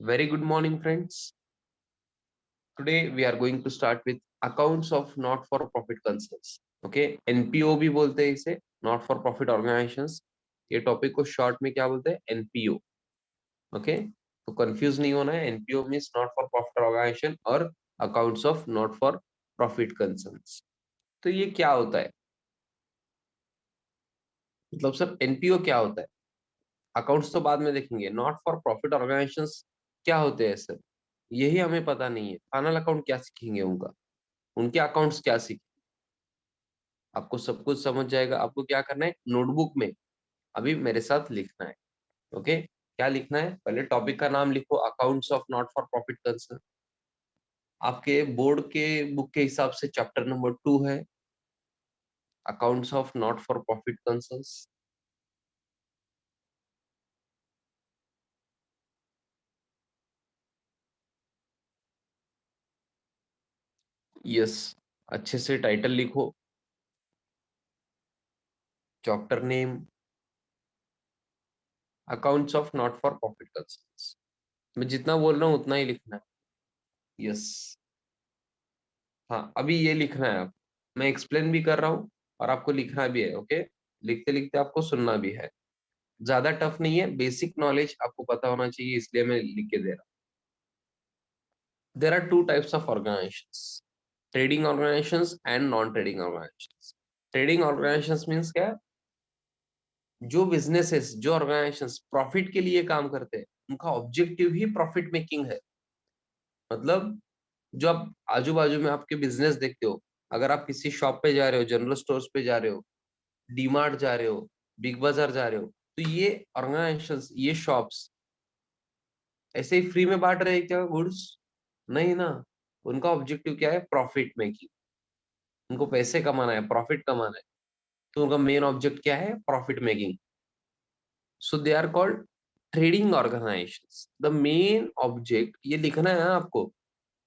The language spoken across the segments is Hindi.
Very good morning, friends. Today we are going to start with accounts of not-for-profit concerns. Okay, NPO भी बोलते हैं इसे, नॉट फॉर प्रॉफिट ऑर्गेनाइजेशंस. ये टॉपिक को शॉर्ट में क्या बोलते हैं? एनपीओ. ओके, तो कंफ्यूज नहीं होना है. NPO means not for profit organisation और accounts of not for profit concerns. तो ये क्या होता है? मतलब सर एनपीओ क्या होता है? अकाउंट्स तो बाद में देखेंगे. नॉट फॉर प्रॉफिट ऑर्गेनाइजेशंस क्या होते हैं सर? यही हमें पता नहीं है. फाइनल अकाउंट क्या सीखेंगे उनका, उनके अकाउंट्स क्या सीखें, आपको सब कुछ समझ जाएगा. आपको क्या करना है? नोटबुक में अभी मेरे साथ लिखना है. ओके, क्या लिखना है? पहले टॉपिक का नाम लिखो, accounts of not for profit concern. आपके बोर्ड के बुक के हिसाब से चैप्टर नंबर 2 है, accounts of not for profit concerns. Yes, अच्छे से टाइटल लिखो, chapter name, accounts of not for profit concerns. मैं जितना बोल रहा हूँ उतना ही लिखना है. यस, हाँ, अभी ये लिखना है. आप, मैं एक्सप्लेन भी कर रहा हूँ और आपको लिखना भी है. ओके, लिखते लिखते आपको सुनना भी है. ज्यादा टफ नहीं है, बेसिक नॉलेज आपको पता होना चाहिए, इसलिए मैं लिख के दे रहा हूँ. There are two types of organisations, trading organisations and non trading organisations. Trading organisations means क्या? जो बिजनेसेस, जो ऑर्गेनाइजेशंस प्रॉफिट के लिए काम करते हैं, उनका ऑब्जेक्टिव ही प्रॉफिट मेकिंग है. मतलब जो आप आजू बाजू में आपके बिजनेस देखते हो, अगर आप किसी शॉप पे जा रहे हो, जनरल स्टोर्स पे जा रहे हो, डीमार्ट जा रहे हो, बिग बाजार जा रहे हो, तो ये ऑर्गेनाइजेशंस, ये शॉप्स ऐसे ही फ्री में बांट रहे हैं क्या गुड्स? नहीं ना. उनका ऑब्जेक्टिव क्या है? Profit making. उनको पैसे कमाना है, प्रॉफिट कमाना है. तो उनका मेन ऑब्जेक्ट क्या है? Profit making. So they are called trading organisations. The main object, ये लिखना है आपको,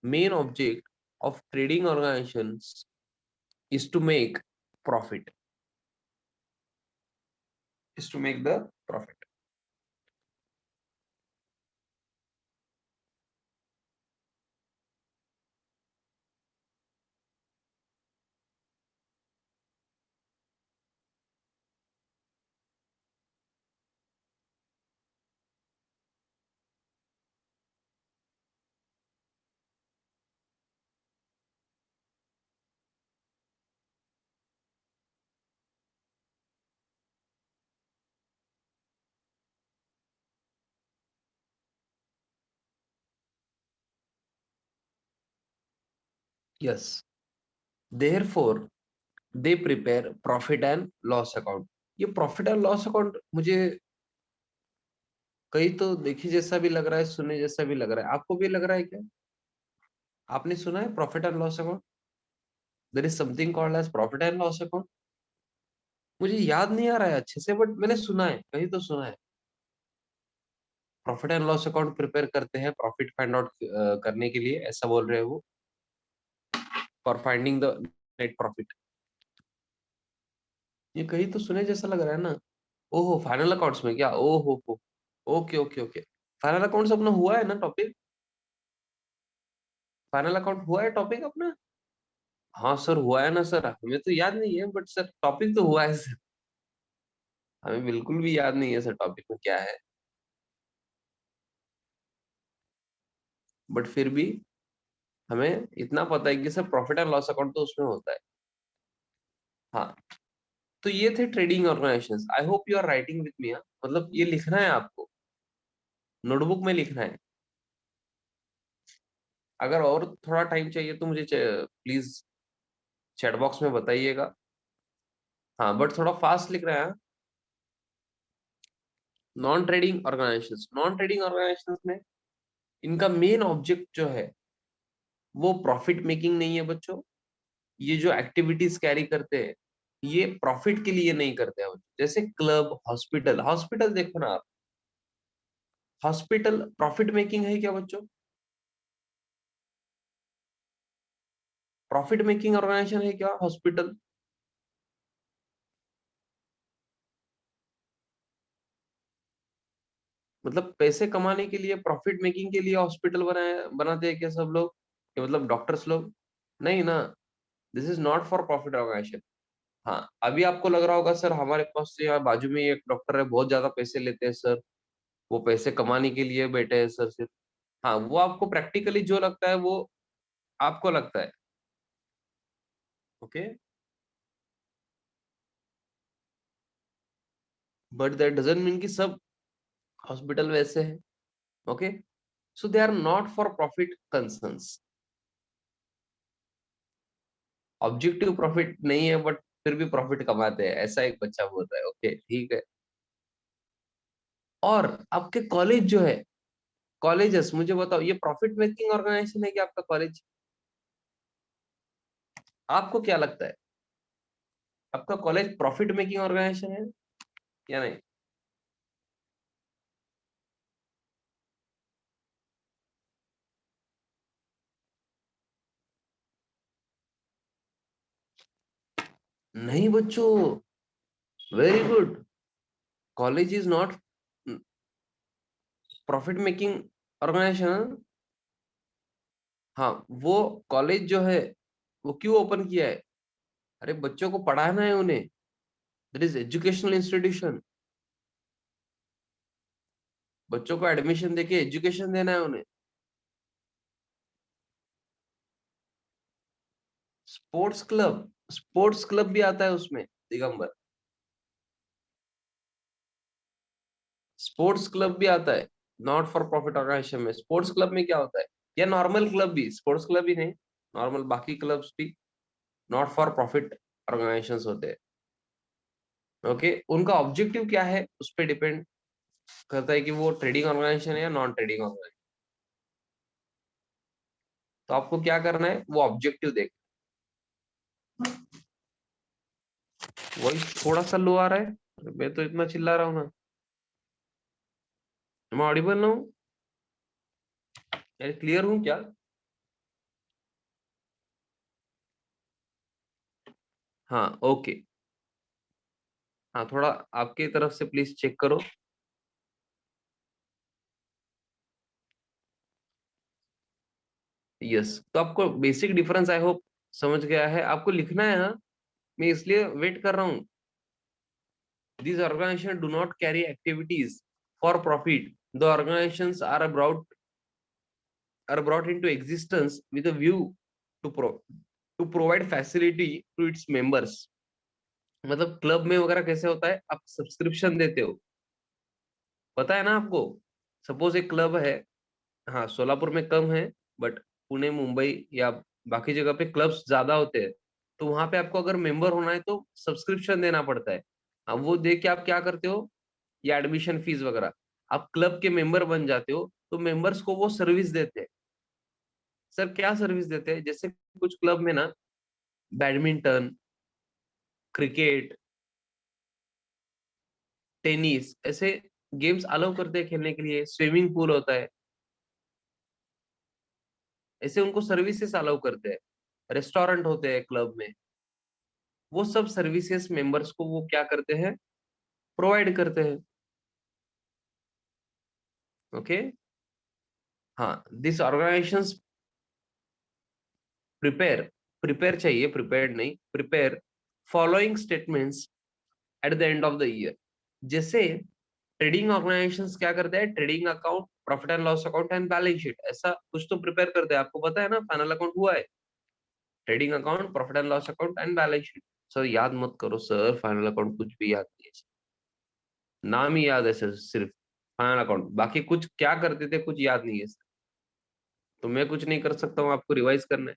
main object of trading organisations is to make profit, is to make the profit. Yes. Therefore, they prepare profit and loss account. ये प्रॉफिट एंड लॉस अकाउंट मुझे कहीं तो देखे जैसा भी लग रहा है, सुने जैसा भी लग रहा है. आपको भी लग रहा है क्या? आपने सुना है profit and loss account? There is something called as profit and loss account. मुझे याद नहीं आ रहा है अच्छे से, बट मैंने सुना है, कहीं तो सुना है. Profit and loss account prepare करते हैं प्रॉफिट फाइंड आउट करने के लिए, ऐसा बोल रहे हैं वो, for finding the net profit. ये कहीं तो सुने जैसा लग रहा है ना. ओहो, फाइनल अकाउंट्स में क्या? ओहो हो. Okay okay okay. Final accounts अपना हुआ है ना टॉपिक? फाइनल अकाउंट हुआ है टॉपिक अपना? हाँ सर, हुआ है ना सर. हमें तो याद नहीं है, बट सर टॉपिक तो हुआ है सर. हमें बिल्कुल भी याद नहीं है सर टॉपिक में क्या है, बट फिर भी हमें इतना पता है कि sir profit and loss account तो उसमें होता है. हाँ, तो ये थे trading organisations. I hope you are writing with me. मतलब ये लिखना है आपको, नोटबुक में लिखना है. अगर और थोड़ा टाइम चाहिए तो मुझे प्लीज चैट बॉक्स में बताइएगा. हाँ, बट थोड़ा फास्ट लिख रहा है. Non trading organisations, non trading organisations में इनका मेन ऑब्जेक्ट जो है वो प्रॉफिट मेकिंग नहीं है बच्चों. ये जो एक्टिविटीज कैरी करते हैं, ये प्रॉफिट के लिए नहीं करते हैं. जैसे क्लब, हॉस्पिटल, हॉस्पिटल देखो ना आप, हॉस्पिटल प्रॉफिट मेकिंग है क्या बच्चों? प्रॉफिट मेकिंग ऑर्गेनाइजेशन है क्या हॉस्पिटल? मतलब पैसे कमाने के लिए, प्रॉफिट मेकिंग के लिए हॉस्पिटल बनाते हैं क्या सब लोग, कि मतलब डॉक्टर्स लोग? नहीं ना, this is not for profit organisation. हाँ, अभी आपको लग रहा होगा सर हमारे पास से यहाँ बाजू में ही एक डॉक्टर है, बहुत ज्यादा पैसे लेते हैं सर, वो पैसे कमाने के लिए बैठे हैं सर सिर्फ। हाँ, वो आपको प्रैक्टिकली जो लगता है वो आपको लगता है। Okay, but that doesn't mean कि सब हॉस्पिटल वैसे हैं। Okay, so they are not for profit concerns. Objective profit नहीं है, बट फिर भी प्रॉफिट कमाते हैं, ऐसा एक बच्चा बोल रहा है। ओके, ठीक है। और आपके कॉलेज जो है, कॉलेजेस मुझे बताओ, ये प्रॉफिट मेकिंग ऑर्गेनाइजेशन है कि आपका कॉलेज? आपको क्या लगता है, आपका कॉलेज प्रॉफिट मेकिंग ऑर्गेनाइजेशन है या नहीं? नहीं बच्चों, very good. College is not profit making organisation. हाँ, वो कॉलेज जो है वो क्यों ओपन किया है? अरे बच्चों को पढ़ाना है उन्हें, दैट इज एजुकेशनल इंस्टीट्यूशन। बच्चों को एडमिशन देके एजुकेशन देना है उन्हें। स्पोर्ट्स क्लब भी आता है उसमें दिगंबर। स्पोर्ट्स क्लब भी आता है, नॉट फॉर प्रॉफिट ऑर्गेनाइजेशन में। स्पोर्ट्स क्लब में क्या होता है, या नॉर्मल क्लब भी, स्पोर्ट्स क्लब ही नहीं, नॉर्मल बाकी क्लब्स भी नॉट फॉर प्रॉफिट ऑर्गेनाइजेशंस होते हैं। ओके, उनका ऑब्जेक्टिव क्या है उस पर डिपेंड करता है कि वो ट्रेडिंग ऑर्गेनाइजेशन है या नॉन ट्रेडिंग ऑर्गेनाइजेशन। तो आपको क्या करना है, वो ऑब्जेक्टिव देख। वॉइस थोड़ा सा लो आ रहा है, मैं तो इतना चिल्ला रहा हूँ ना। मैं ऑडिबल ना हूँ? क्लियर हूँ क्या? हाँ, ओके। हाँ, थोड़ा आपके तरफ से प्लीज चेक करो। यस, तो आपको बेसिक डिफरेंस आई होप समझ गया है। आपको लिखना है, हाँ, मैं इसलिए वेट कर रहा हूँ। These organizations do not carry activities for profit. The organizations are brought into existence with a view to to provide facility to its members. मतलब क्लब में वगैरह कैसे होता है, आप सब्सक्रिप्शन देते हो, पता है ना आपको? सपोज एक क्लब है, हाँ सोलापुर में कम है, बट पुणे मुंबई या बाकी जगह पे क्लब्स ज्यादा होते हैं। तो वहां पे आपको अगर मेंबर होना है तो सब्सक्रिप्शन देना पड़ता है। अब वो दे के आप क्या करते हो, या एडमिशन फीस वगैरह, आप क्लब के मेंबर बन जाते हो, तो मेंबर्स को वो सर्विस देते हैं। सर क्या सर्विस देते हैं, जैसे कुछ क्लब में ना बैडमिंटन, क्रिकेट, टेनिस ऐसे गेम्स अलाउ करते हैं खेलने के लिए, स्विमिंग पूल होता है, ऐसे उनको सर्विसेज अलाउ करते हैं। रेस्टोरेंट होते हैं क्लब में, वो सब सर्विसेज मेंबर्स को वो क्या करते हैं, प्रोवाइड करते हैं। ओके, हाँ, दिस ऑर्गेनाइजेशंस प्रिपेयर, प्रिपेयर चाहिए, प्रिपेयर्ड नहीं, prepare following statements at the end of the year. जैसे ट्रेडिंग ऑर्गेनाइजेशंस क्या करते हैं, trading account, profit and loss account and balance sheet, ऐसा कुछ तो प्रिपेयर करते हैं। आपको पता है ना, फाइनल अकाउंट हुआ है, trading account, profit and loss account and balance sheet. Sir याद मत करो सर, फाइनल अकाउंट कुछ भी याद नहीं है, नाम ही याद है सर सिर्फ, फाइनल अकाउंट, बाकी कुछ क्या करते थे कुछ याद नहीं है सर। तो मैं कुछ नहीं कर सकता हूँ, आपको रिवाइज करना है।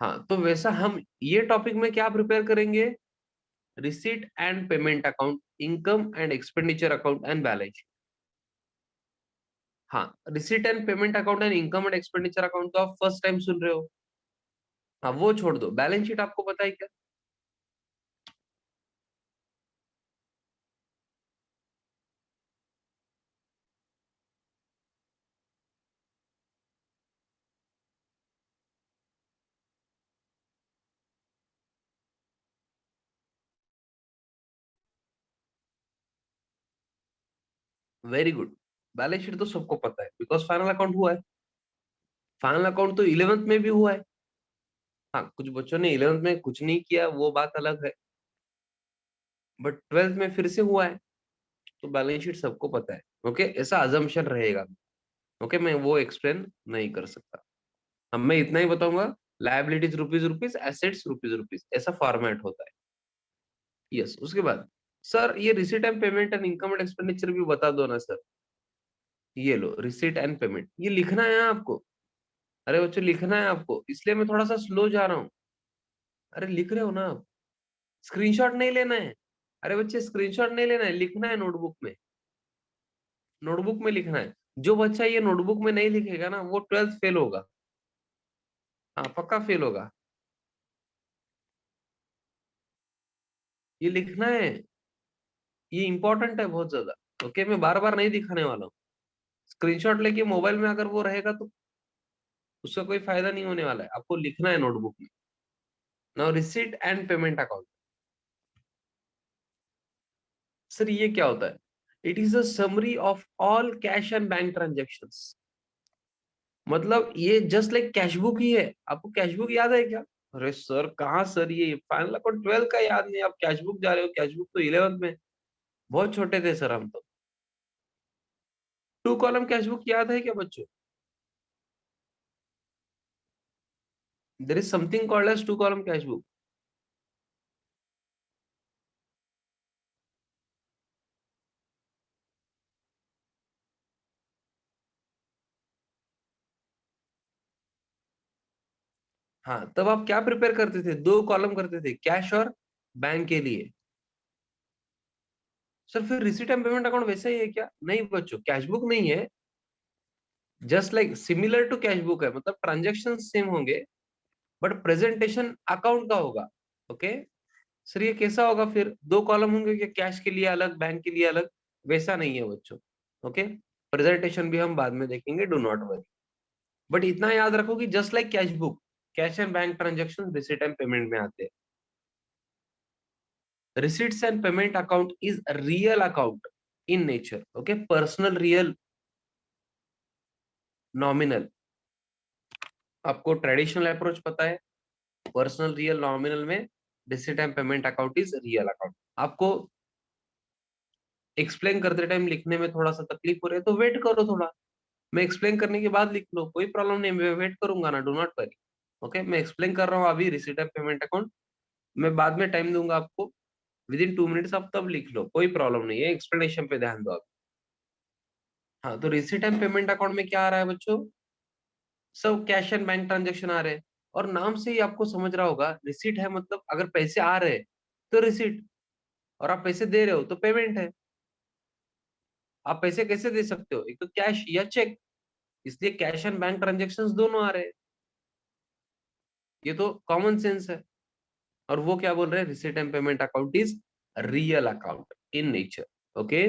हाँ, तो वैसा हम ये टॉपिक में क्या प्रिपेयर करेंगे, receipt and payment account, income and expenditure account and balance. हाँ, receipt and payment account and income and expenditure account तो आप फर्स्ट टाइम सुन रहे हो। हाँ, वो छोड़ दो, बैलेंस शीट आपको पता है क्या? Very good. बैलेंस शीट तो सबको पता है बिकॉज फाइनल अकाउंट हुआ है। फाइनल अकाउंट तो 11th में भी हुआ है। हाँ, कुछ बच्चों ने 11th में कुछ नहीं किया, वो बात अलग है, बट 12th में फिर से हुआ है। तो बैलेंस शीट सबको पता है। ओके, ऐसा अजम्पशन रहेगा। ओके, मैं वो एक्सप्लेन नहीं कर सकता। अब मैं इतना ही बताऊंगा, liabilities rupees rupees, assets rupees rupees, ऐसा फॉर्मेट होता है। यस, उसके बाद सर ये receipt and payment and income and expenditure भी बता दो ना सर। ये लो, रिसीट एंड पेमेंट, ये लिखना है आपको। अरे बच्चों, लिखना है आपको, इसलिए मैं थोड़ा सा स्लो जा रहा हूँ। अरे लिख रहे हो ना आप? स्क्रीनशॉट नहीं लेना है। अरे बच्चे, स्क्रीनशॉट नहीं लेना है, लिखना है नोटबुक में। नोटबुक में लिखना है। जो बच्चा ये नोटबुक में नहीं लिखेगा ना, वो 12th फेल होगा। हाँ, पक्का फेल होगा। ये लिखना है। ये इंपॉर्टेंट है बहुत ज्यादा। ओके, मैं बार बार नहीं दिखाने वाला हूँ। स्क्रीनशॉट लेके मोबाइल में अगर वो रहेगा तो उसका कोई फायदा नहीं होने वाला है। आपको लिखना है नोटबुक में। Now receipt and payment account. Sir ये क्या होता है? It is a summary of all cash and bank transactions. मतलब ये जस्ट लाइक कैशबुक ही है। आपको कैशबुक याद है क्या? अरे सर, कहाँ सर, ये फाइनल अकाउंट 12 का याद नहीं, आप कैशबुक जा रहे हो? कैशबुक तो 11th में। बहुत छोटे थे सर हम तो। टू कॉलम कैशबुक याद है क्या बच्चों? There is something called as two column cashbook. हाँ, तब आप क्या प्रिपेयर करते थे? दो कॉलम करते थे, कैश और बैंक के लिए। सर फिर रिसीट एंड पेमेंट अकाउंट वैसा ही है क्या? नहीं बच्चों, कैशबुक नहीं है। Just like similar to cashbook है, मतलब ट्रांजेक्शन सेम होंगे, बट प्रेजेंटेशन अकाउंट का होगा। ओके। सर ये कैसा होगा फिर? दो कॉलम होंगे क्या, कैश के लिए अलग, बैंक के लिए अलग? वैसा नहीं है बच्चों। ओके। प्रेजेंटेशन भी हम बाद में देखेंगे, डू नॉट वरी। बट इतना याद रखो कि just like cash book, cash and bank transaction receipt and payment में आते हैं। Receipts and payment account is a real account in nature. Okay, personal, real, nominal. आपको ट्रेडिशनल अप्रोच पता है। पर्सनल, रियल, नॉमिनल में receipt and payment account is real account. आपको एक्सप्लेन करते टाइम लिखने में थोड़ा सा तकलीफ हो रही है तो वेट करो थोड़ा। मैं एक्सप्लेन करने के बाद लिख लो, कोई प्रॉब्लम नहीं, मैं वेट करूंगा ना, डू नॉट वरी। ओके, मैं एक्सप्लेन कर रहा हूँ अभी रिसीट एंड पेमेंट अकाउंट। मैं बाद में टाइम दूंगा आपको, विद इन 2 मिनट्स आप तब लिख लो, कोई प्रॉब्लम नहीं है, एक्सप्लेनेशन पे ध्यान दो आप। हाँ, तो रिसीट एंड पेमेंट अकाउंट में क्या आ रहा है बच्चों? सब कैश एंड बैंक ट्रांजेक्शन आ रहे हैं। और नाम से ही आपको समझ रहा होगा, रिसीट है मतलब अगर पैसे आ रहे हैं तो रिसीट, और आप पैसे दे रहे हो तो पेमेंट है। आप पैसे कैसे दे सकते हो? एक तो कैश या चेक, इसलिए कैश एंड बैंक ट्रांजेक्शन्स दोनों आ रहे हैं। ये तो कॉमन सेंस है। और वो क्या बोल रहे हैं? Receipt and payment account is real account in nature. Okay.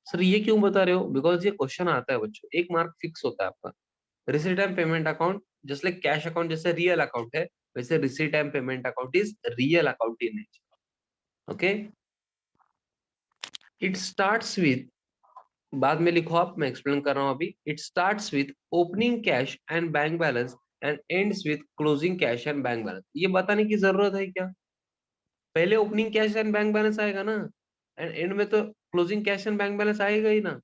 Sir ये क्यों बता रहे हो? बिकॉज ये क्वेश्चन आता है बच्चों, एक मार्क फिक्स होता है आपका। Receipt and payment account just like cash account जैसे रियल अकाउंट है, वैसे receipt and payment account is real account in nature. Okay. It starts with, बाद में लिखो आप, मैं एक्सप्लेन कर रहा हूं अभी। It starts with opening cash and bank balance and ends with closing cash and bank balance. ये बताने की जरूरत है क्या? पहले opening cash and bank balance आएगा ना, एंड एंड में तो closing cash and bank balance आएगा ही ना।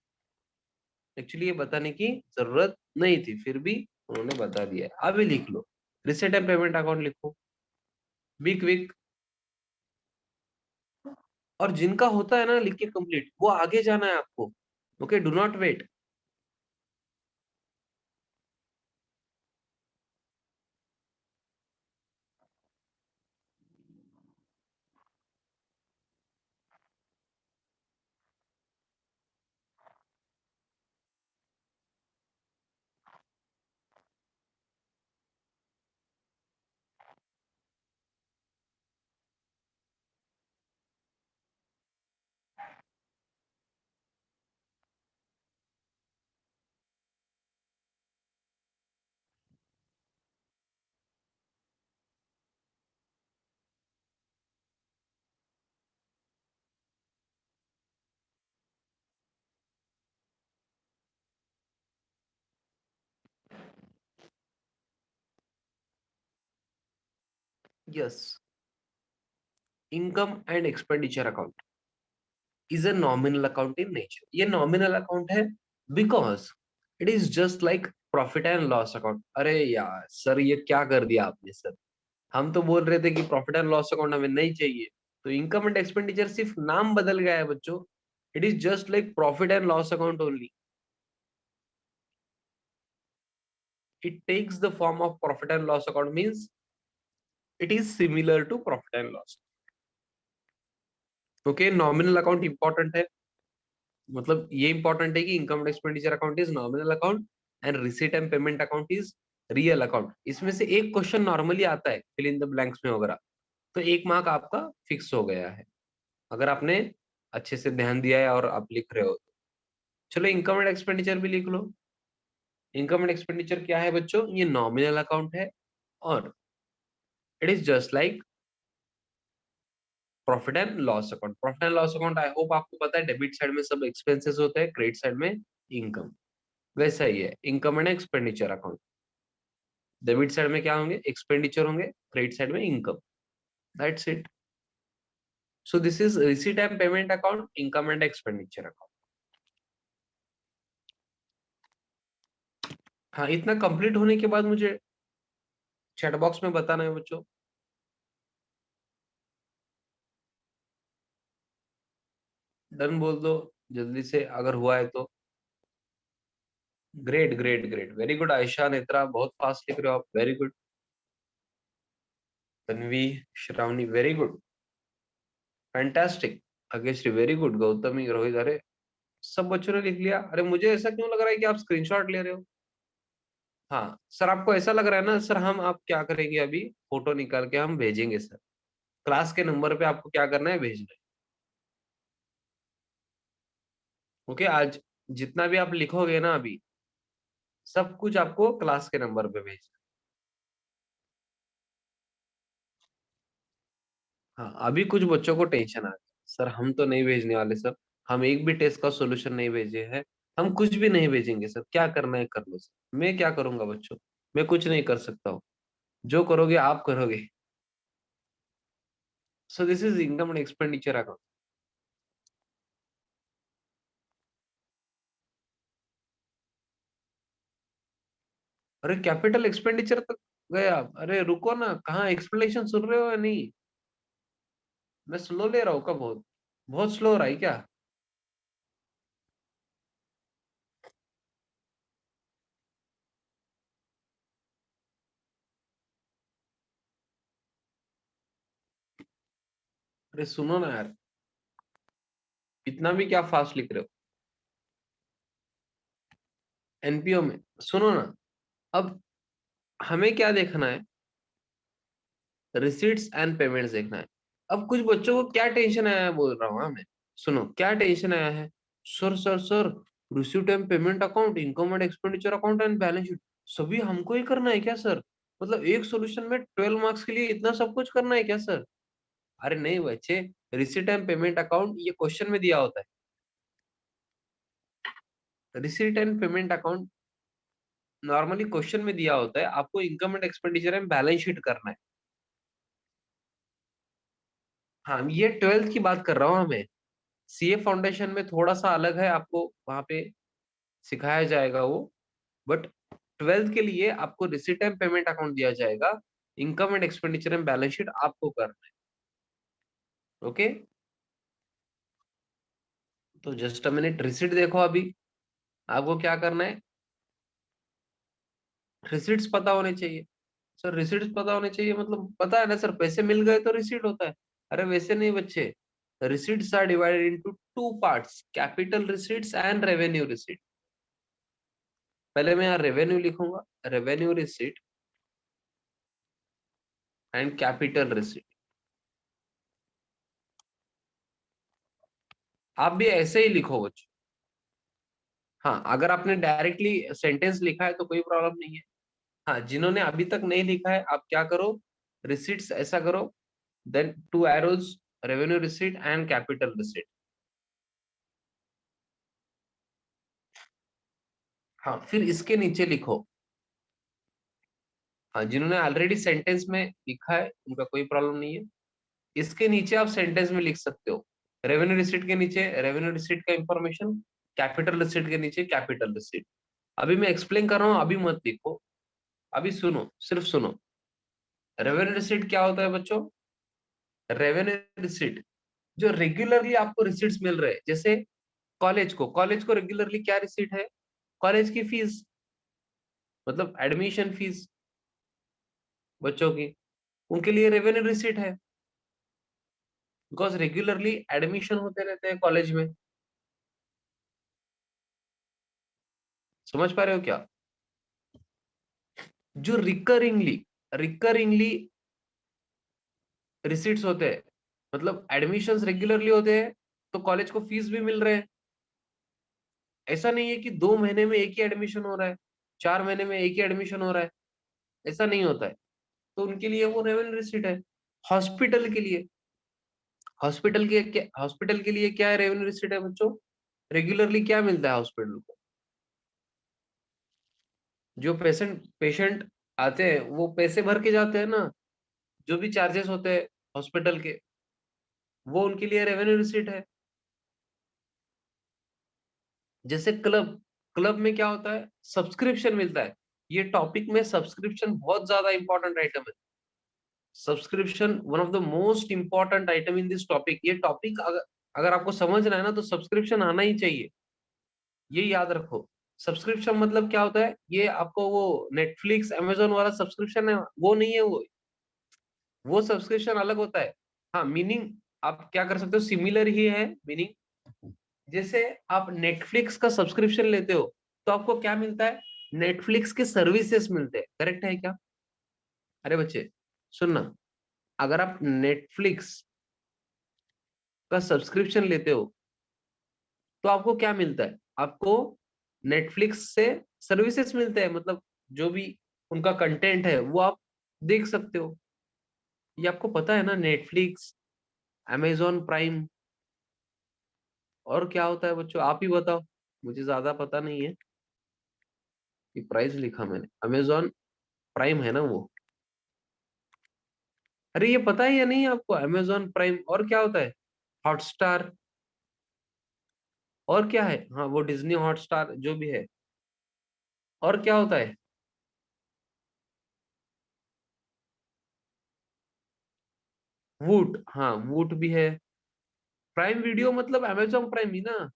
एक्चुअली ये बताने की जरूरत नहीं थी, फिर भी उन्होंने बता दिया है। अभी लिख लो, रिसीट एंड पेमेंट अकाउंट लिखो, वीक वीक। और जिनका होता है ना लिख के कंप्लीट, वो आगे जाना है आपको। Okay, do not wait. Yes, income and expenditure account is a nominal account in nature. ये नॉमिनल अकाउंट है because it is just like profit and loss account. अरे यार सर, ये क्या कर दिया आपने सर, हम तो बोल रहे थे कि प्रॉफिट एंड लॉस अकाउंट हमें नहीं चाहिए। तो इनकम एंड एक्सपेंडिचर सिर्फ नाम बदल गया है बच्चों। It is just like profit and loss account only. It takes the form of profit and loss account, means it is similar to profit and loss. Okay, nominal account important है, मतलब ये इंपॉर्टेंट है कि income and expenditure account is nominal account and receipt and payment account is real account. इसमें से एक क्वेश्चन नॉर्मली आता है फिल इन द ब्लैंक्स में वगैरह, तो एक मार्क आपका फिक्स हो गया है अगर आपने अच्छे से ध्यान दिया है और आप लिख रहे हो। चलो इनकम एंड एक्सपेंडिचर भी लिख लो। इनकम एंड एक्सपेंडिचर क्या है बच्चों, ये नॉमिनल अकाउंट है और it is just like profit and loss account. Profit and loss account I hope आपको पता है, डेबिट साइड में सब एक्सपेंसेस होते हैं, क्रेडिट साइड में इनकम। वैसा ही है income and expenditure account. Debit side में क्या होंगे, एक्सपेंडिचर होंगे, क्रेडिट साइड में income. That's it. So this is receipt and payment account, income and expenditure account. हाँ, इतना कंप्लीट होने के बाद मुझे चैट बॉक्स में बताना है बच्चों। डन बोल दो जल्दी से अगर हुआ है तो। Great great great, very good Ayesha, Netra, बहुत फास्ट लिख रहे हो आप, very good. Tanvi, Shravani, very good, fantastic. Bhagyashree, very good. Gautami, Rohit, अरे सब बच्चों ने लिख लिया। अरे मुझे ऐसा क्यों लग रहा है कि आप स्क्रीनशॉट ले रहे हो। हाँ सर, आपको ऐसा लग रहा है ना सर, हम आप क्या करेंगे अभी, फोटो निकाल के हम भेजेंगे सर। क्लास के नंबर पे आपको क्या करना है, भेजना है। ओके, आज जितना भी आप लिखोगे ना अभी, सब कुछ आपको क्लास के नंबर पे भेजना है। हाँ, अभी कुछ बच्चों को टेंशन आ गया, सर हम तो नहीं भेजने वाले सर, हम एक भी टेस्ट का सोल्यूशन नहीं भेजे हैं, हम कुछ भी नहीं भेजेंगे सर, क्या करना है कर लो सर। मैं क्या करूंगा बच्चों, मैं कुछ नहीं कर सकता हूँ, जो करोगे आप करोगे। सो this is income and expenditure account. अरे कैपिटल एक्सपेंडिचर तक गए आप, अरे रुको ना, कहाँ एक्सप्लेनेशन सुन रहे हो या नहीं। मैं स्लो ले रहा हूँ क्या, बहुत बहुत स्लो हो रहा है क्या। अरे सुनो ना यार, इतना भी क्या फास्ट लिख रहे हो। एनपीओ में सुनो ना, अब हमें क्या देखना है, रिसीट्स एंड पेमेंट्स देखना है। अब कुछ बच्चों को क्या टेंशन आया है बोल रहा हूँ हाँ मैं, सुनो क्या टेंशन आया है। Sir receipt and payment account, income and expenditure account and balance sheet, सभी हमको ही करना है क्या सर, मतलब एक सॉल्यूशन में 12 मार्क्स के लिए इतना सब कुछ करना है क्या सर। अरे नहीं बच्चे, रिसीट एंड पेमेंट अकाउंट ये क्वेश्चन में दिया होता है। Receipt and payment account normally question में दिया होता है, आपको income and expenditure and balance sheet करना है। हाँ, ये 12th की बात कर रहा हूँ हमें। सीए फाउंडेशन में थोड़ा सा अलग है, आपको वहां पे सिखाया जाएगा वो, बट 12th के लिए आपको रिसीट एंड पेमेंट अकाउंट दिया जाएगा, income and expenditure and balance sheet आपको करना है। ओके, तो जस्ट अ मिनट, रिसीट देखो अभी, आपको क्या करना है, रिसीट्स पता होने चाहिए। सर रिसीट्स पता होने चाहिए मतलब पता है ना सर, पैसे मिल गए तो रिसीट होता है। अरे वैसे नहीं बच्चे, receipts are divided into two parts, capital receipts and revenue receipt. पहले मैं यहाँ रेवेन्यू लिखूंगा, revenue receipt and capital receipt. आप भी ऐसे ही लिखो बच्चों। हाँ, अगर आपने डायरेक्टली सेंटेंस लिखा है तो कोई प्रॉब्लम नहीं है। हाँ, जिन्होंने अभी तक नहीं लिखा है आप क्या करो, रिसीट्स ऐसा करो, then two arrows, revenue receipt and capital receipt. हाँ, फिर इसके नीचे लिखो, हाँ, जिन्होंने ऑलरेडी सेंटेंस में लिखा है उनका कोई प्रॉब्लम नहीं है। इसके नीचे आप सेंटेंस में लिख सकते हो। रेवेन्यू रिसिट के नीचे रेवेन्यू रिसिट का इंफॉर्मेशन, कैपिटल रिसिट के नीचे कैपिटल रिसिट। अभी मैं एक्सप्लेन कर रहा हूँ, अभी मत लिखो, अभी सुनो, सिर्फ सुनो। रेवेन्यू रिसिट क्या होता है बच्चों? रेवेन्यू रिसिट जो रेगुलरली आपको रिसिट्स मिल रहे हैं, जैसे कॉलेज को रेगुलरली क्या रिसिट है? कॉलेज की फीस, मतलब एडमिशन फीस बच्चों की, उनके लिए रेवेन्यू रिसिट है, बिकॉज रेगुलरली एडमिशन होते रहते हैं कॉलेज में। समझ पा रहे हो क्या? जो रिकरिंगली रिसीट्स होते हैं, मतलब एडमिशंस रेगुलरली होते हैं, तो कॉलेज को फीस भी मिल रहे हैं। ऐसा नहीं है कि 2 महीने में एक ही एडमिशन हो रहा है, 4 महीने में एक ही एडमिशन हो रहा है, ऐसा नहीं होता है। तो उनके लिए वो रेवेन्यू रिसीट है। हॉस्पिटल के लिए हॉस्पिटल के लिए क्या है? रेवेन्यू रिसीट है बच्चों। रेगुलरली क्या मिलता है हॉस्पिटल को? जो पेशेंट पेशेंट आते हैं वो पैसे भर के जाते हैं ना, जो भी चार्जेस होते हैं हॉस्पिटल के, वो उनके लिए रेवेन्यू रिसीट है। जैसे क्लब क्लब में क्या होता है? सब्सक्रिप्शन मिलता है। ये टॉपिक में सब्सक्रिप्शन बहुत ज्यादा इंपॉर्टेंट आइटम है। Subscription one of the most important item in this topic. ये टॉपिक अगर अगर आपको समझना है ना, तो सब्सक्रिप्शन आना ही चाहिए, ये याद रखो। सब्सक्रिप्शन मतलब क्या होता है? ये आपको वो नेटफ्लिक्स अमेजोन वाला सब्सक्रिप्शन है वो नहीं है, वो सब्सक्रिप्शन अलग होता है। हाँ, मीनिंग आप क्या कर सकते हो, सिमिलर ही है मीनिंग। जैसे आप नेटफ्लिक्स का सब्सक्रिप्शन लेते हो, तो आपको क्या मिलता है? नेटफ्लिक्स के सर्विसेज मिलते हैं, करेक्ट है क्या? अरे बच्चे सुनना, अगर आप नेटफ्लिक्स का सब्सक्रिप्शन लेते हो, तो आपको क्या मिलता है? आपको नेटफ्लिक्स से सर्विसेज मिलते हैं, मतलब जो भी उनका कंटेंट है वो आप देख सकते हो। ये आपको पता है ना, नेटफ्लिक्स, अमेजॉन प्राइम, और क्या होता है बच्चों? आप ही बताओ, मुझे ज्यादा पता नहीं है। कि प्राइस लिखा मैंने, अमेजॉन प्राइम है ना वो। अरे ये पता है या नहीं आपको? अमेजॉन प्राइम और क्या होता है? हॉटस्टार, और क्या है? हाँ, वो डिज्नी हॉटस्टार जो भी है। और क्या होता है? वूट, हाँ वूट भी है। प्राइम वीडियो मतलब अमेजॉन प्राइम ही ना।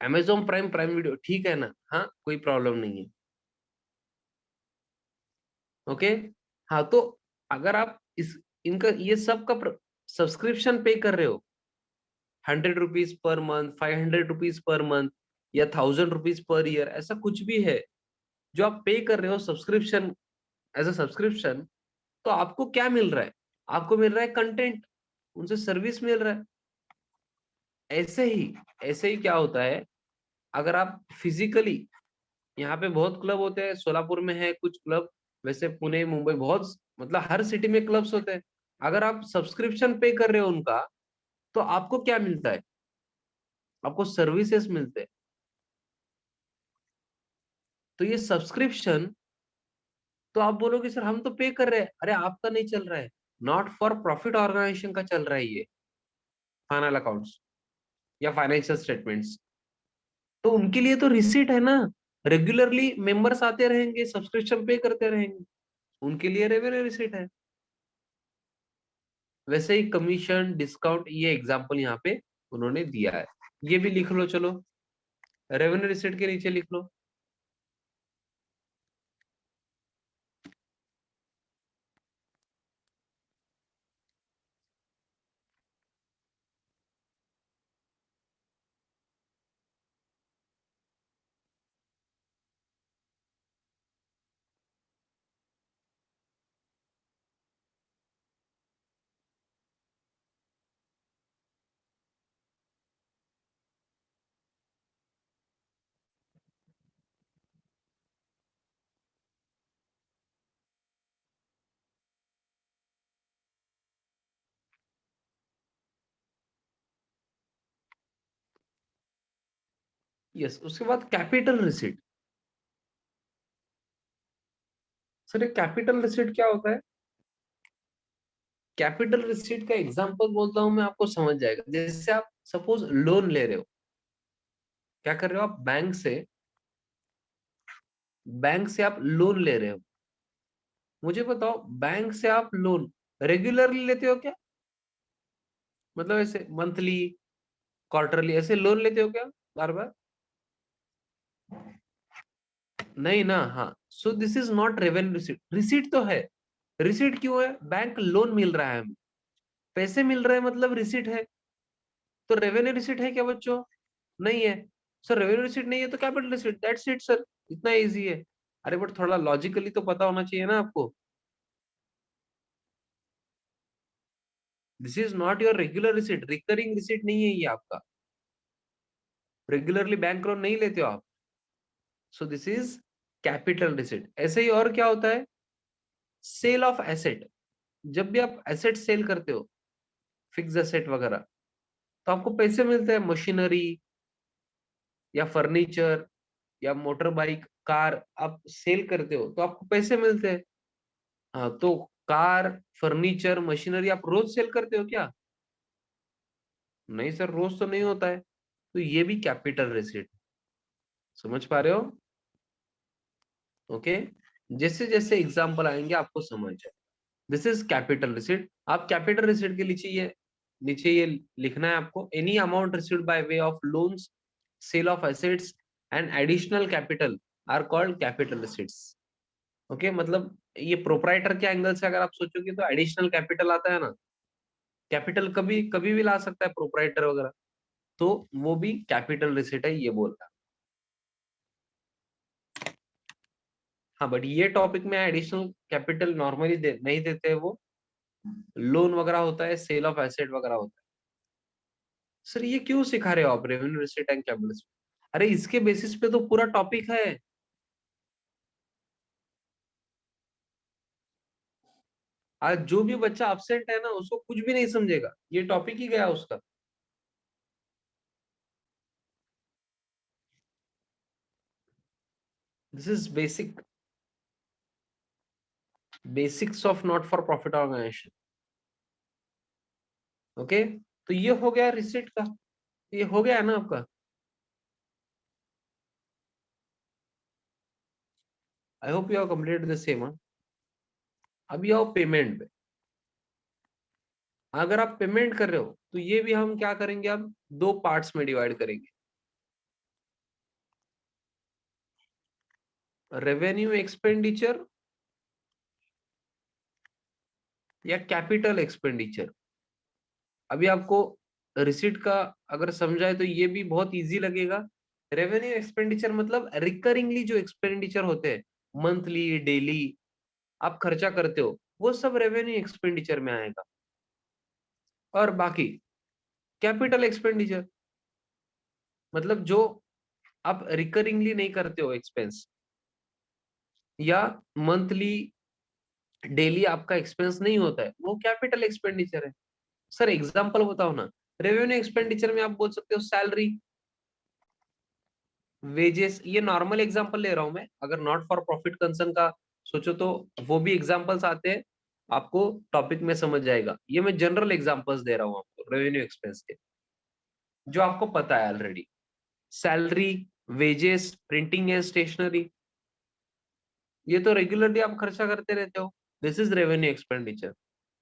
अमेजॉन प्राइम, प्राइम वीडियो, ठीक है ना? हाँ, कोई प्रॉब्लम नहीं है। ओके। हाँ, तो अगर आप इस इनका ये सब का सब्सक्रिप्शन पे कर रहे हो, 100 rupees per month, 500 rupees per month, या 1000 रुपीज पर ईयर, ऐसा कुछ भी है जो आप पे कर रहे हो सब्सक्रिप्शन, एज अ सब्सक्रिप्शन, तो आपको क्या मिल रहा है? आपको मिल रहा है कंटेंट, उनसे सर्विस मिल रहा है। ऐसे ही ऐसे ही क्या होता है, अगर आप फिजिकली, यहाँ पे बहुत क्लब होते हैं, सोलापुर में है कुछ क्लब, वैसे पुणे मुंबई बहुत, मतलब हर सिटी में क्लब्स होते हैं। अगर आप सब्सक्रिप्शन पे कर रहे हो उनका, तो आपको क्या मिलता है? आपको सर्विसेज मिलते हैं। तो ये सब्सक्रिप्शन, तो आप बोलोगे सर हम तो पे कर रहे हैं, अरे आपका नहीं चल रहा है, नॉट फॉर प्रॉफिट ऑर्गेनाइजेशन का चल रहा है ये, फाइनल अकाउंट्स या फाइनेंशियल स्टेटमेंट्स। तो उनके लिए तो रिसीट है ना, रेगुलरली मेंबर्स आते रहेंगे, सब्सक्रिप्शन पे करते रहेंगे, उनके लिए रेवेन्यू रिसीट है। वैसे ही कमीशन, डिस्काउंट, ये एग्जांपल यहाँ पे उन्होंने दिया है। ये भी लिख लो चलो, रेवेन्यू रिसीट के नीचे लिख लो। यस, उसके बाद कैपिटल रिसीट। सर ये कैपिटल रिसीट क्या होता है? कैपिटल रिसीट का एग्जांपल बोलता हूं मैं, आपको समझ जाएगा। जैसे आप सपोज लोन ले रहे हो, क्या कर रहे हो आप? बैंक से आप लोन ले रहे हो। मुझे बताओ, बैंक से आप लोन रेगुलरली लेते हो क्या? मतलब ऐसे मंथली, क्वार्टरली ऐसे लोन लेते हो क्या बार बार? नहीं ना। हाँ, सो this is not revenue receipt. Receipt तो है। रिसीट क्यों है? बैंक लोन मिल रहा है हमें, पैसे मिल रहे हैं, मतलब रिसीट है। तो रेवेन्यू रिसीट है क्या बच्चों? नहीं है। सर रेवेन्यू रिसीट नहीं है तो capital receipt, that's it sir. इतना इजी है। अरे बट थोड़ा लॉजिकली तो पता होना चाहिए ना आपको। This is not your regular receipt, recurring receipt नहीं है ये आपका। रेगुलरली बैंक लोन नहीं लेते हो आप। So this is capital receipt. ऐसे ही और क्या होता है? Sale of asset. जब भी आप एसेट सेल करते हो, फिक्स एसेट वगैरह, तो आपको पैसे मिलते हैं। मशीनरी या फर्नीचर या मोटर बाइक, कार आप सेल करते हो तो आपको पैसे मिलते हैं। हाँ, तो कार, फर्नीचर, मशीनरी आप रोज सेल करते हो क्या? नहीं सर, रोज तो नहीं होता है। तो ये भी कैपिटल रिसीट। समझ पा रहे हो? ओके। जैसे जैसे एग्जांपल आएंगे आपको समझ जाए। This is capital receipt. आप कैपिटल रिसीट के नीचे ये लिखना है आपको। Any amount received by way of loans, sale of assets and additional capital are called capital receipts. Okay, मतलब ये प्रोपराइटर के एंगल से अगर आप सोचोगे तो एडिशनल कैपिटल आता है ना। कैपिटल कभी कभी भी ला सकता है प्रोपराइटर वगैरह, तो वो भी कैपिटल रिसीट है, ये बोल रहा है। हाँ, बट ये टॉपिक में एडिशनल कैपिटल नॉर्मली नहीं देते हैं वो। लोन वगैरह होता है, सेल ऑफ एसेट वगैरह होता है। सर ये क्यों सिखा रहे हो आप revenue receipt and capital receipt? अरे इसके बेसिस पे तो पूरा टॉपिक है। आज जो भी बच्चा अपसेंट है ना, उसको कुछ भी नहीं समझेगा, ये टॉपिक ही गया उसका। This is basic, basics of not for profit organisation. Okay, तो ये हो गया रिसीट का। ये हो गया है ना आपका? आई hope you have completed the same. अभी आओ पेमेंट पे। अगर आप पेमेंट कर रहे हो तो ये भी हम क्या करेंगे, अब दो पार्ट्स में डिवाइड करेंगे। रेवेन्यू एक्सपेंडिचर या कैपिटल एक्सपेंडिचर। अभी आपको रिसीट का अगर समझाए तो ये भी बहुत इजी लगेगा। रेवेन्यू एक्सपेंडिचर मतलब रिकरिंगली जो एक्सपेंडिचर होते हैं, मंथली, डेली आप खर्चा करते हो, वो सब रेवेन्यू एक्सपेंडिचर में आएगा। और बाकी कैपिटल एक्सपेंडिचर मतलब जो आप रिकरिंगली नहीं करते हो एक्सपेंस, या मंथली, डेली आपका एक्सपेंस नहीं होता है, वो कैपिटल एक्सपेंडिचर है। सर एग्जांपल बताओ ना। रेवेन्यू एक्सपेंडिचर में आप बोल सकते हो सैलरी, वेजेस। ये नॉर्मल एग्जांपल ले रहा हूं मैं, अगर नॉट फॉर प्रॉफिट कंसर्न का सोचो तो वो भी एग्जांपल्स आते हैं, आपको टॉपिक में समझ जाएगा। ये मैं जनरल एग्जांपल्स दे रहा हूँ आपको रेवेन्यू एक्सपेंस के, जो आपको पता है already. Salary, wages, printing and stationery, ये तो रेगुलरली आप खर्चा करते रहते हो। This is revenue expenditure.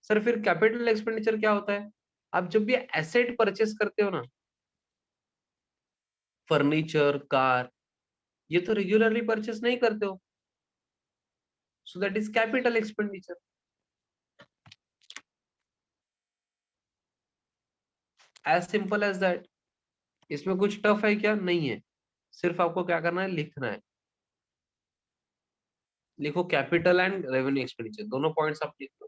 Sir फिर कैपिटल एक्सपेंडिचर क्या होता है? आप जब भी एसेट परचेस करते हो ना, फर्नीचर, कार, ये तो रेगुलरली परचेस नहीं करते हो, so that is capital expenditure. As simple as that. इसमें कुछ टफ है क्या? नहीं है। सिर्फ आपको क्या करना है, लिखना है। लिखो कैपिटल एंड रेवेन्यू एक्सपेंडिचर, दोनों पॉइंट्स आप लिख लो।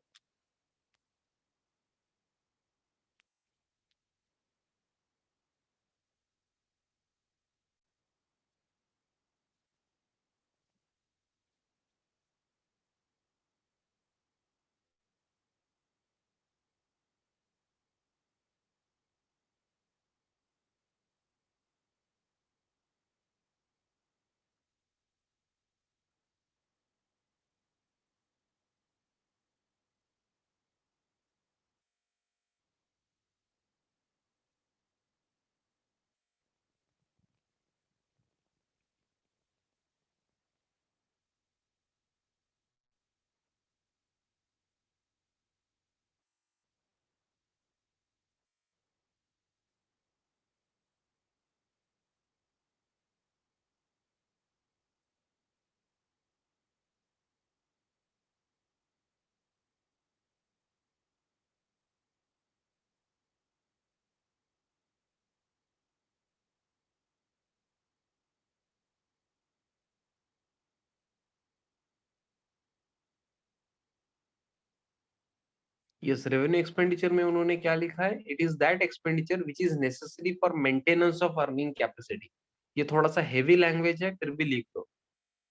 यस, रेवेन्यू एक्सपेंडिचर में उन्होंने क्या लिखा है, it is that expenditure which is necessary for maintenance of earning capacity. ये थोड़ा सा हेवी लैंग्वेज है, फिर भी लिख दो,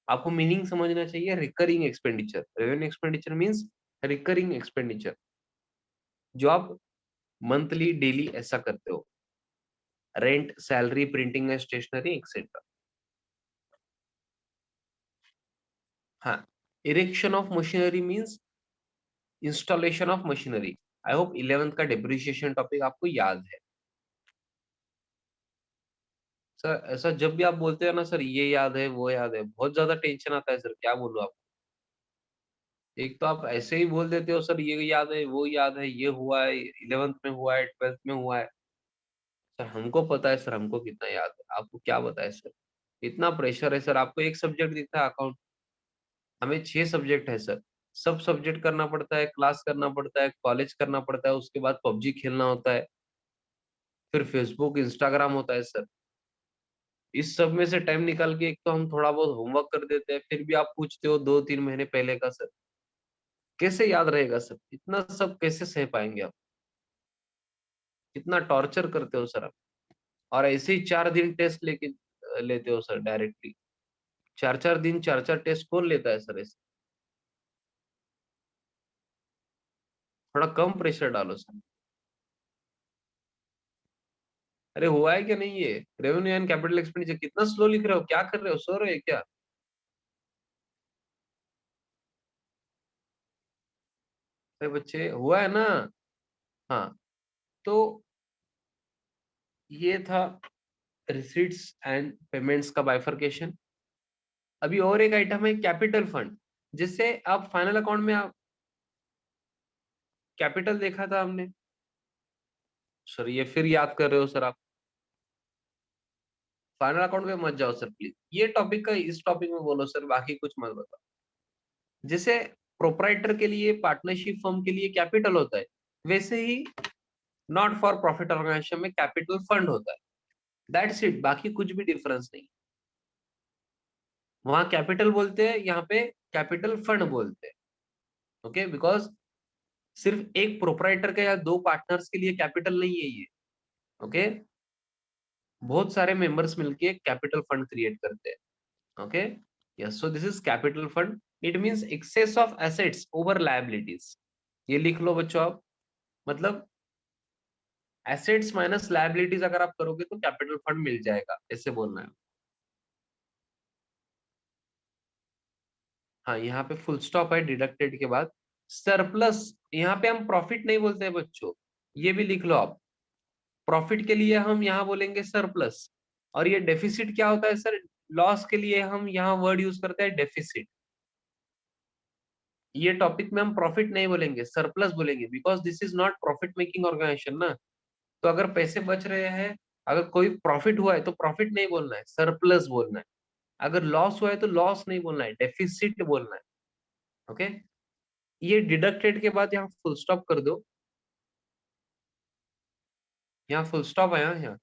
आपको मीनिंग समझना चाहिए। Recurring expenditure, revenue expenditure means recurring expenditure, जो आप मंथली डेली ऐसा करते हो, rent, salary, printing and stationery etcetera. हाँ, erection of machinery means installation of machinery. I hope 11th का डिप्रिसिएशन टॉपिक आपको याद है। सर ऐसा जब भी आप बोलते हैं ना सर ये याद है वो याद है, बहुत ज्यादा टेंशन आता है सर, क्या बोलूं आप। एक तो आप ऐसे ही बोल देते हो सर ये याद है वो याद है, ये हुआ है 11th में, हुआ है 12th में हुआ है। सर हमको पता है सर, हमको कितना याद है, आपको क्या बताए सर। इतना प्रेशर है सर, आपको एक सब्जेक्ट दिखता है अकाउंट, हमें 6 सब्जेक्ट है सर। सब सब्जेक्ट करना पड़ता है, क्लास करना पड़ता है, कॉलेज करना पड़ता है, उसके बाद पबजी खेलना होता है, फिर फेसबुक इंस्टाग्राम होता है सर। इस सब में से टाइम निकाल के एक तो हम थोड़ा बहुत होमवर्क कर देते हैं, फिर भी आप पूछते हो 2-3 महीने पहले का सर। कैसे याद रहेगा सर, इतना सब कैसे सह पाएंगे आप, कितना टॉर्चर करते हो सर आप। और ऐसे ही 4 दिन टेस्ट लेके लेते हो सर डायरेक्टली। 4-4 दिन 4-4 टेस्ट कौन लेता है सर ऐसे। थोड़ा कम प्रेशर डालो सर। अरे हुआ है क्या नहीं ये, रेवेन्यू एंड कैपिटल एक्सपेंडिचर कितना स्लो लिख रहे हो, क्या कर रहे हो, सो रहे हो क्या। अरे बच्चे हुआ है ना। हाँ, तो ये था रिसीट्स एंड पेमेंट्स का बाइफरकेशन। अभी और एक आइटम है कैपिटल फंड, जिससे आप फाइनल अकाउंट में आप कैपिटल देखा था हमने। सर ये फिर याद कर रहे हो सर आप, फाइनल अकाउंट में मत जाओ सर प्लीज, ये टॉपिक का इस टॉपिक में बोलो सर, बाकी कुछ मत बताओ। जैसे प्रोपराइटर के लिए, पार्टनरशिप फर्म के लिए कैपिटल होता है, वैसे ही नॉट फॉर प्रॉफिट ऑर्गेनाइजेशन में कैपिटल फंड होता है। दैट्स इट, बाकी कुछ भी डिफरेंस नहीं। वहां कैपिटल बोलते हैं, यहाँ पे कैपिटल फंड बोलते हैं। ओके, बिकॉज सिर्फ एक प्रोपराइटर का या 2 पार्टनर्स के लिए कैपिटल नहीं है ये। ओके, बहुत सारे मेंबर्स मिलके कैपिटल फंड क्रिएट करते हैं। Okay, yes, so this is capital fund. It means excess of assets over liabilities. ये लिख लो बच्चों आप, मतलब एसेट्स माइनस लायबिलिटीज अगर आप करोगे तो कैपिटल फंड मिल जाएगा, ऐसे बोलना है। हाँ, यहाँ पे फुल स्टॉप है डिडक्टेड के बाद। सरप्लस, यहाँ पे हम प्रॉफिट नहीं बोलते हैं बच्चों, ये भी लिख लो आप। प्रॉफिट के लिए हम यहाँ बोलेंगे सरप्लस। और ये डेफिसिट क्या होता है सर, लॉस के लिए हम यहाँ वर्ड यूज करते हैं डेफिसिट। ये टॉपिक में हम प्रॉफिट नहीं बोलेंगे, सरप्लस बोलेंगे, because this is not profit making organisation ना। तो अगर पैसे बच रहे हैं, अगर कोई प्रॉफिट हुआ है तो प्रॉफिट नहीं बोलना है, सरप्लस बोलना है। अगर लॉस हुआ है तो लॉस नहीं बोलना है, डेफिसिट बोलना है। ओके, ये डिडक्टेड के बाद यहाँ फुल स्टॉप कर दो। यहाँ फुल स्टॉप है, यहाँ।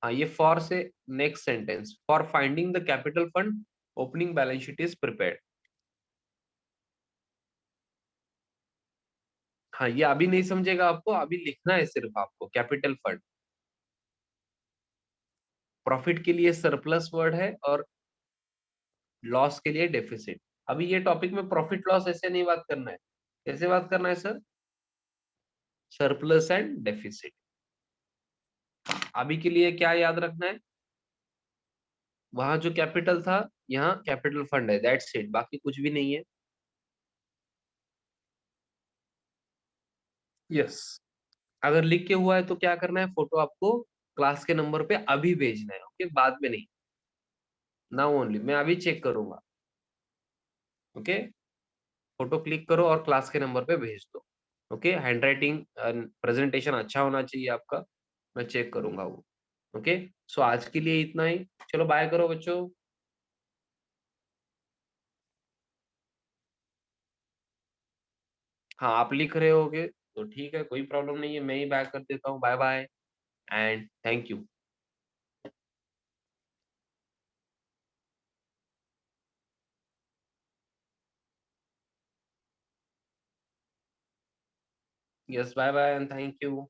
हाँ, ये फॉर से next sentence, for finding the capital fund opening balance sheet is prepared. हाँ, ये अभी नहीं समझेगा आपको, अभी लिखना है सिर्फ आपको कैपिटल फंड। प्रॉफिट के लिए सरप्लस वर्ड है और लॉस के लिए डेफिसिट। अभी ये टॉपिक में प्रॉफिट लॉस ऐसे नहीं बात करना है, कैसे बात करना है सर, सरप्लस एंड डेफिसिट। अभी के लिए क्या याद रखना है, वहां जो कैपिटल था यहाँ कैपिटल फंड है, दैट्स इट, बाकी कुछ भी नहीं है। यस, अगर लिख के हुआ है तो क्या करना है, फोटो आपको क्लास के नंबर पे अभी भेजना है, ओके, बाद में नहीं। नाउ ओनली, मैं अभी चेक करूंगा। ओके, फोटो क्लिक करो और क्लास के नंबर पे भेज दो। ओके, हैंडराइटिंग प्रेजेंटेशन अच्छा होना चाहिए आपका, मैं चेक करूंगा वो। ओके, सो आज के लिए इतना ही, चलो बाय करो बच्चों। हाँ, आप लिख रहे होगे तो ठीक है, कोई प्रॉब्लम नहीं है, मैं ही बाय कर देता हूँ। Bye bye and thank you. Yes, bye bye and thank you.